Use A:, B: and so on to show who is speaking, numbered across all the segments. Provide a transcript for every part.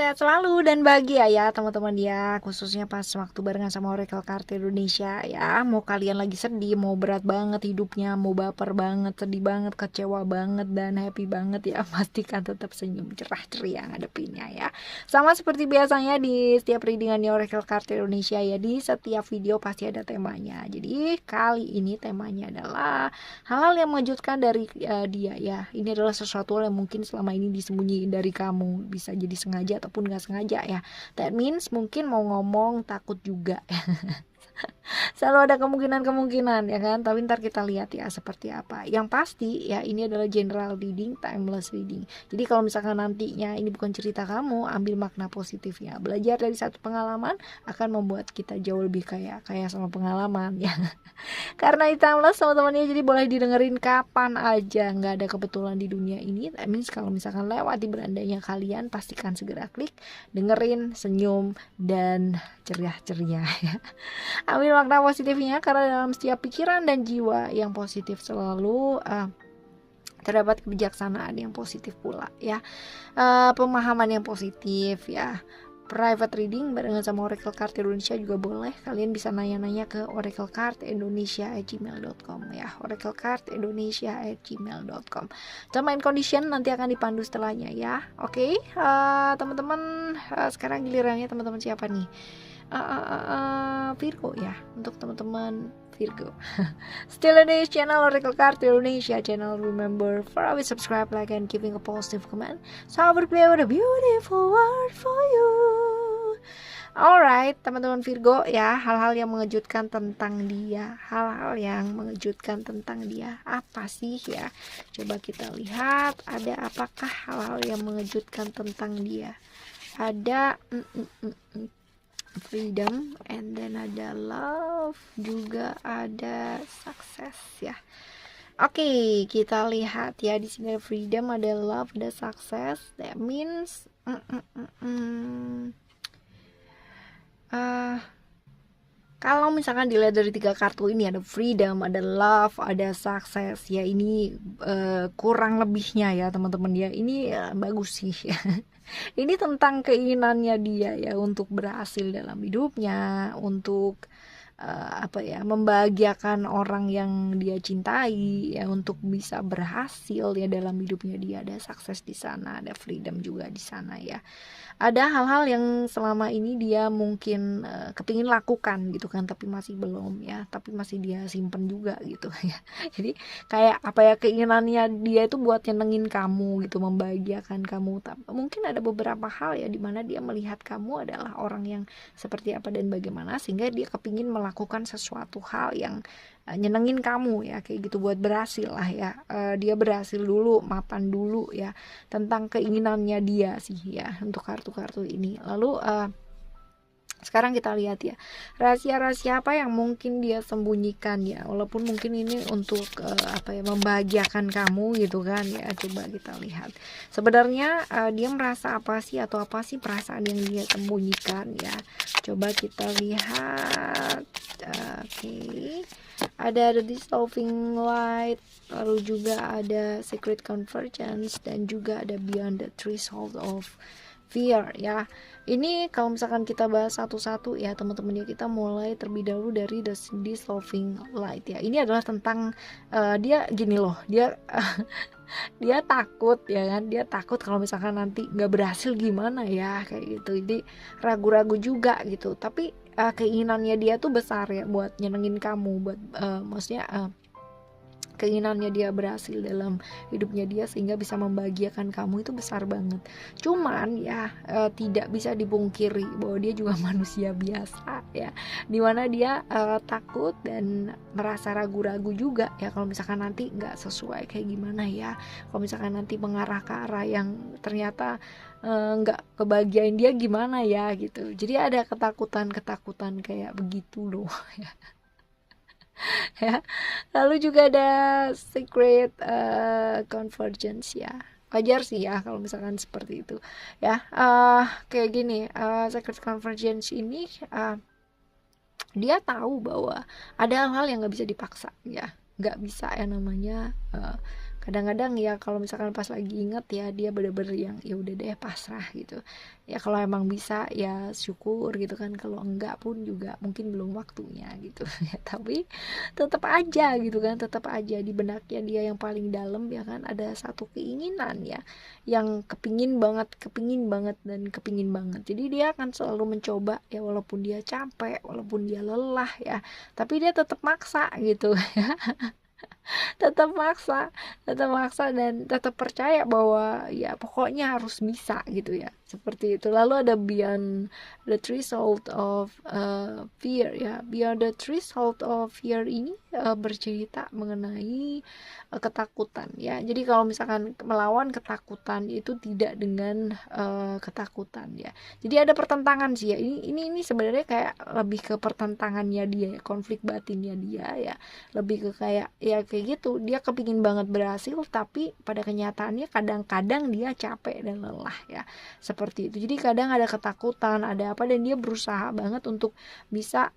A: sehat selalu dan bahagia ya teman-teman ya, khususnya pas waktu barengan sama Oracle Card Indonesia ya. Mau kalian lagi sedih, mau berat banget hidupnya, mau baper banget, sedih banget, kecewa banget, dan happy banget ya, pastikan tetap senyum cerah ceria ngadepinnya ya. Sama seperti biasanya di setiap readingannya Oracle Card Indonesia ya, di setiap video pasti ada temanya. Jadi kali ini temanya adalah hal-hal yang mengejutkan dari dia ya. Ini adalah sesuatu yang mungkin selama ini disembunyiin dari kamu, bisa jadi sengaja ataupun nggak sengaja ya. That means mungkin mau ngomong takut juga ya. Selalu ada kemungkinan-kemungkinan ya kan, tapi ntar kita lihat ya seperti apa. Yang pasti ya, ini adalah general reading, timeless reading. Jadi kalau misalkan nantinya ini bukan cerita kamu, ambil makna positifnya. Belajar dari satu pengalaman akan membuat kita jauh lebih kaya sama pengalaman ya. Karena ini timeless teman-teman ya, jadi boleh didengerin kapan aja, nggak ada kebetulan di dunia ini. That means kalau misalkan lewat di berandanya kalian, pastikan segera klik, dengerin, senyum, dan ceria-ceria ya. Ambil makna positifnya, karena dalam setiap pikiran dan jiwa yang positif selalu terdapat kebijaksanaan yang positif pula ya, pemahaman yang positif ya. Private reading barengan sama Oracle Card Indonesia juga boleh. Kalian bisa nanya-nanya ke oraclecardindonesia@gmail.com ya. oraclecardindonesia@gmail.com. Term and condition nanti akan dipandu setelahnya ya. Oke, teman-teman, sekarang gilirannya teman-teman siapa nih? Virgo ya, untuk teman-teman Virgo. Still in this channel Oracle Card Indonesia channel. Remember for always subscribe, like, and giving a positive comment. So I will play with a beautiful word for you. Alright, teman-teman Virgo ya, hal-hal yang mengejutkan tentang dia. Hal-hal yang mengejutkan tentang dia apa sih ya? Coba kita lihat, ada apakah hal-hal yang mengejutkan tentang dia. Ada freedom, and then ada love, juga ada success ya. Oke, kita lihat ya, di sini ada freedom, ada love, ada success. That means kalau misalkan dilihat dari 3 kartu ini, ada freedom, ada love, ada success ya, ini kurang lebihnya ya teman-teman ya, ini bagus sih ya. Ini tentang keinginannya dia ya untuk berhasil dalam hidupnya, untuk membahagiakan orang yang dia cintai ya, untuk bisa berhasil ya dalam hidupnya dia. Ada sukses di sana, ada freedom juga di sana ya. Ada hal-hal yang selama ini dia mungkin kepingin lakukan gitu kan, tapi masih belum ya, tapi masih dia simpen juga gitu ya. Jadi kayak keinginannya dia itu buat nyenengin kamu gitu, membahagiakan kamu. Mungkin ada beberapa hal ya dimana dia melihat kamu adalah orang yang seperti apa dan bagaimana, sehingga dia kepingin melakukan sesuatu hal yang nyenengin kamu ya, kayak gitu, buat berhasil lah ya. Dia berhasil dulu, mapan dulu ya, tentang keinginannya dia sih ya untuk kartu-kartu ini. Lalu sekarang kita lihat ya, rahasia-rahasia apa yang mungkin dia sembunyikan ya, walaupun mungkin ini untuk membahagiakan kamu gitu kan ya. Coba kita lihat sebenarnya dia merasa apa sih, atau apa sih perasaan yang dia sembunyikan ya. Coba kita lihat. Oke. Ada the dissolving light, lalu juga ada secret convergence, dan juga ada beyond the threshold of fear ya. Ini kalau misalkan kita bahas satu-satu ya teman-teman ya, kita mulai terlebih dahulu dari the dissolving light ya. Ini adalah tentang dia gini loh, dia dia takut ya kan, dia takut kalau misalkan nanti nggak berhasil gimana ya, kayak gitu. Jadi ragu-ragu juga gitu, tapi keinginannya dia tuh besar ya buat nyenengin kamu, buat maksudnya keinginannya dia berhasil dalam hidupnya dia sehingga bisa membahagiakan kamu itu besar banget. Cuman ya tidak bisa dipungkiri bahwa dia juga manusia biasa ya, dimana dia takut dan merasa ragu-ragu juga ya, kalau misalkan nanti nggak sesuai kayak gimana ya, kalau misalkan nanti mengarah ke arah yang ternyata nggak kebahagiain dia gimana ya gitu. Jadi ada ketakutan kayak begitu loh ya. Ya. Lalu juga ada secret convergence ya. Wajar sih ya kalau misalkan seperti itu ya. Kayak gini, secret convergence ini dia tahu bahwa ada hal-hal yang nggak bisa dipaksa ya, nggak bisa ya namanya Kadang-kadang ya kalau misalkan pas lagi inget ya, dia bener-bener yang ya udah deh pasrah gitu. Ya kalau emang bisa ya syukur gitu kan, kalau enggak pun juga mungkin belum waktunya gitu. Ya tapi tetap aja gitu kan, tetap aja di benaknya dia yang paling dalam ya kan ada satu keinginan ya, yang kepingin banget dan kepingin banget. Jadi dia akan selalu mencoba ya, walaupun dia capek, walaupun dia lelah ya, tapi dia tetap maksa gitu. tetap maksa tetap maksa dan tetap percaya bahwa ya pokoknya harus bisa gitu ya, seperti itu. Lalu ada beyond the threshold of fear ya. Beyond the threshold of fear ini bercerita mengenai ketakutan ya. Jadi kalau misalkan melawan ketakutan itu tidak dengan ketakutan ya. Jadi ada pertentangan sih ya, ini sebenarnya kayak lebih ke pertentangannya dia ya, konflik batinnya dia ya, lebih ke kayak ya kayak gitu, dia kepingin banget berhasil tapi pada kenyataannya kadang-kadang dia capek dan lelah ya, seperti itu. Jadi kadang ada ketakutan, ada apa, dan dia berusaha banget untuk bisa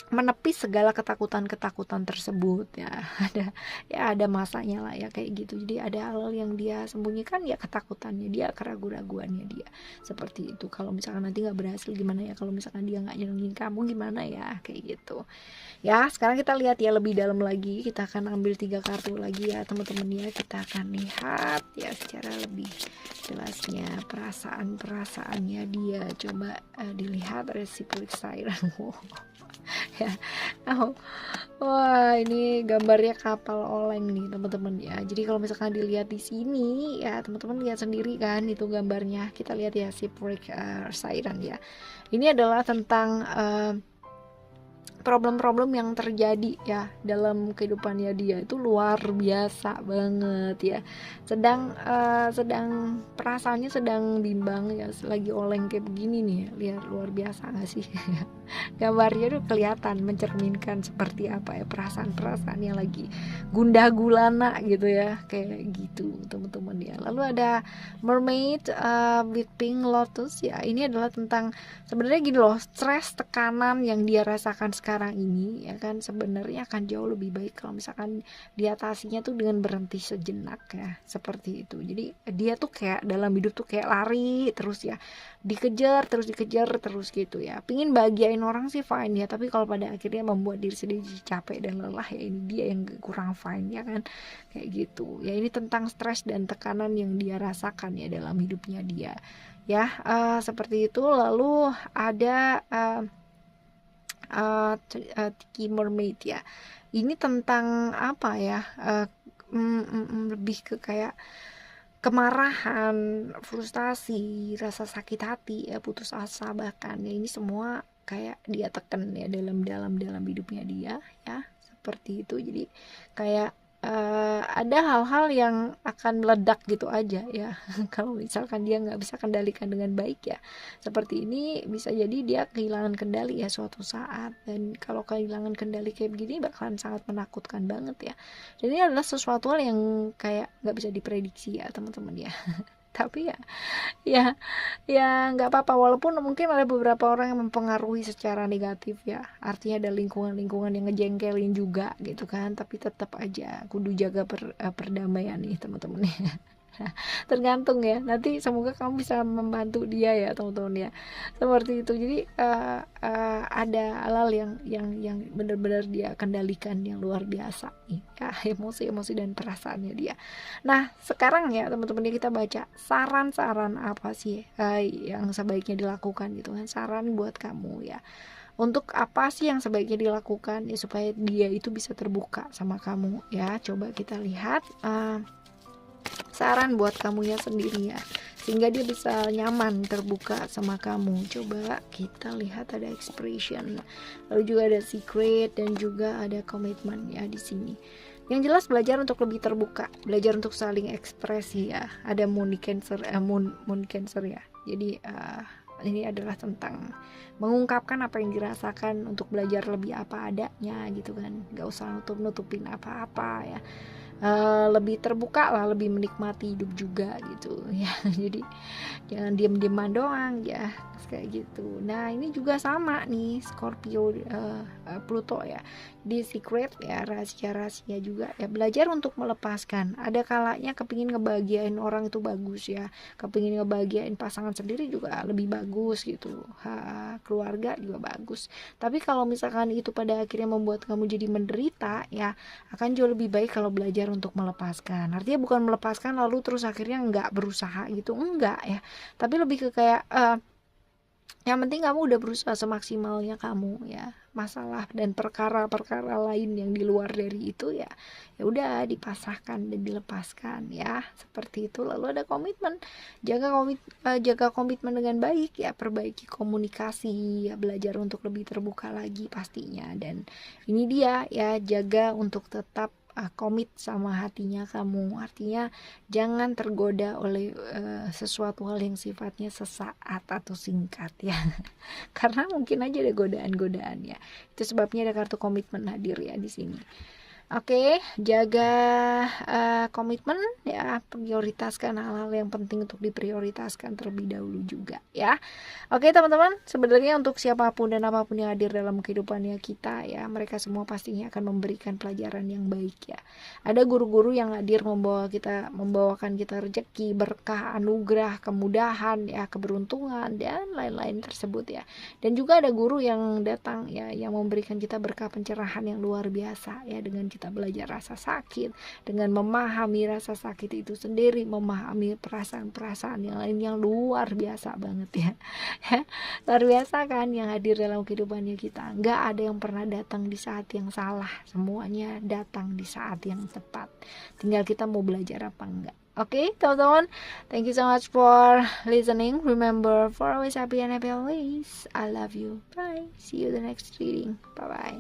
A: menepis segala ketakutan-ketakutan tersebut ya. Ada masanya lah ya kayak gitu. Jadi ada hal yang dia sembunyikan ya, ketakutannya dia, keraguan-raguannya dia, seperti itu. Kalau misalkan nanti nggak berhasil gimana ya, kalau misalkan dia nggak nyenengin kamu gimana ya, kayak gitu ya. Sekarang kita lihat ya lebih dalam lagi, kita akan ambil 3 kartu lagi ya teman-teman ya. Kita akan lihat ya secara lebih jelasnya perasaannya dia. Coba dilihat reciprocal siren. Ya. Oh. Wah, ini gambarnya kapal oleng nih teman-teman ya. Jadi kalau misalkan dilihat di sini ya, teman-teman lihat sendiri kan itu gambarnya. Kita lihat ya si siren ya. Ini adalah tentang problem-problem yang terjadi ya dalam kehidupannya dia, itu luar biasa banget ya. Sedang perasaannya sedang bimbang ya, lagi oleng kayak begini nih. Lihat luar biasa gak sih? Gambarnya tuh kelihatan mencerminkan seperti apa ya perasaan-perasaan yang lagi gundah gulana gitu ya, kayak gitu teman-teman ya. Lalu ada mermaid with pink lotus ya. Ini adalah tentang sebenarnya gini loh, stres, tekanan yang dia rasakan sekarang ini ya kan sebenarnya akan jauh lebih baik kalau misalkan diatasinya tuh dengan berhenti sejenak ya, seperti itu. Jadi dia tuh kayak dalam hidup tuh kayak lari terus ya, dikejar terus gitu ya, pingin bahagiain orang sih fine ya, tapi kalau pada akhirnya membuat diri sendiri capek dan lelah ya, ini dia yang kurang fine ya kan, kayak gitu ya. Ini tentang stres dan tekanan yang dia rasakan ya dalam hidupnya dia ya, seperti itu. Lalu ada Tiki Mermaid ya. Ini tentang apa ya, lebih ke kayak kemarahan, frustasi, rasa sakit hati ya, putus asa bahkan ya. Ini semua kayak dia tekan ya dalam hidupnya dia ya, seperti itu. Jadi kayak ada hal-hal yang akan meledak gitu aja ya. Kalau misalkan dia nggak bisa kendalikan dengan baik ya, seperti ini bisa jadi dia kehilangan kendali ya suatu saat. Dan kalau kehilangan kendali kayak begini bakalan sangat menakutkan banget ya. Dan ini adalah sesuatu hal yang kayak nggak bisa diprediksi ya teman-teman ya. Tapi ya ya nggak apa-apa, walaupun mungkin ada beberapa orang yang mempengaruhi secara negatif ya, artinya ada lingkungan-lingkungan yang ngejengkelin juga gitu kan, tapi tetap aja kudu jaga perdamaian nih teman-teman ya. Tergantung ya, nanti semoga kamu bisa membantu dia ya teman-teman ya, seperti itu. Jadi ada hal-hal yang benar-benar dia kendalikan yang luar biasa nih ya, emosi dan perasaannya dia. Nah sekarang ya teman-teman, kita baca saran-saran apa sih yang sebaiknya dilakukan gitu kan, saran buat kamu ya. Untuk apa sih yang sebaiknya dilakukan ya supaya dia itu bisa terbuka sama kamu ya. Coba kita lihat saran buat kamunya sendiri ya, sehingga dia bisa nyaman terbuka sama kamu. Coba kita lihat ada expression, lalu juga ada secret dan juga ada komitmen ya di sini. Yang jelas belajar untuk lebih terbuka, belajar untuk saling ekspresi ya. Ada moon cancer ya. Jadi ini adalah tentang mengungkapkan apa yang dirasakan, untuk belajar lebih apa adanya gitu kan, nggak usah nutupin apa-apa ya. lebih terbuka lah, lebih menikmati hidup juga gitu ya. Jadi jangan diem-dieman doang ya, kayak gitu. Nah ini juga sama nih Scorpio, Pluto ya, di secret ya, rahasia-rahasia juga ya, belajar untuk melepaskan. Ada kalanya kepingin ngebahagiain orang itu bagus ya, kepingin ngebahagiain pasangan sendiri juga lebih bagus gitu, keluarga juga bagus. Tapi kalau misalkan itu pada akhirnya membuat kamu jadi menderita ya, akan jauh lebih baik kalau belajar untuk melepaskan. Artinya bukan melepaskan lalu terus akhirnya nggak berusaha gitu, enggak ya, tapi lebih ke kayak yang penting kamu udah berusaha semaksimalnya kamu ya. Masalah dan perkara-perkara lain yang di luar dari itu ya, ya udah dipasahkan dan dilepaskan ya, seperti itu. Lalu ada komitmen, jaga komitmen dengan baik ya, perbaiki komunikasi ya, belajar untuk lebih terbuka lagi pastinya. Dan ini dia ya, jaga untuk tetap komit sama hatinya kamu. Artinya jangan tergoda oleh sesuatu hal yang sifatnya sesaat atau singkat ya. Karena mungkin aja ada godaan-godaan ya. Itu sebabnya ada kartu komitmen hadir ya di sini. Oke, jaga komitmen ya, prioritaskan hal-hal yang penting untuk diprioritaskan terlebih dahulu juga ya. Oke teman-teman, sebenarnya untuk siapapun dan apapun yang hadir dalam kehidupannya kita ya, mereka semua pastinya akan memberikan pelajaran yang baik ya. Ada guru-guru yang hadir membawakan kita rezeki, berkah, anugerah, kemudahan ya, keberuntungan dan lain-lain tersebut ya. Dan juga ada guru yang datang ya, yang memberikan kita berkah pencerahan yang luar biasa ya, dengan kita belajar rasa sakit, dengan memahami rasa sakit itu sendiri, memahami perasaan-perasaan yang lain yang luar biasa banget ya. Luar biasa kan yang hadir dalam kehidupannya kita. Nggak ada yang pernah datang di saat yang salah, semuanya datang di saat yang tepat. Tinggal kita mau belajar apa enggak. Oke, teman-teman, thank you so much for listening. Remember, for always happy and happy always. I love you. Bye. See you the next reading. Bye bye.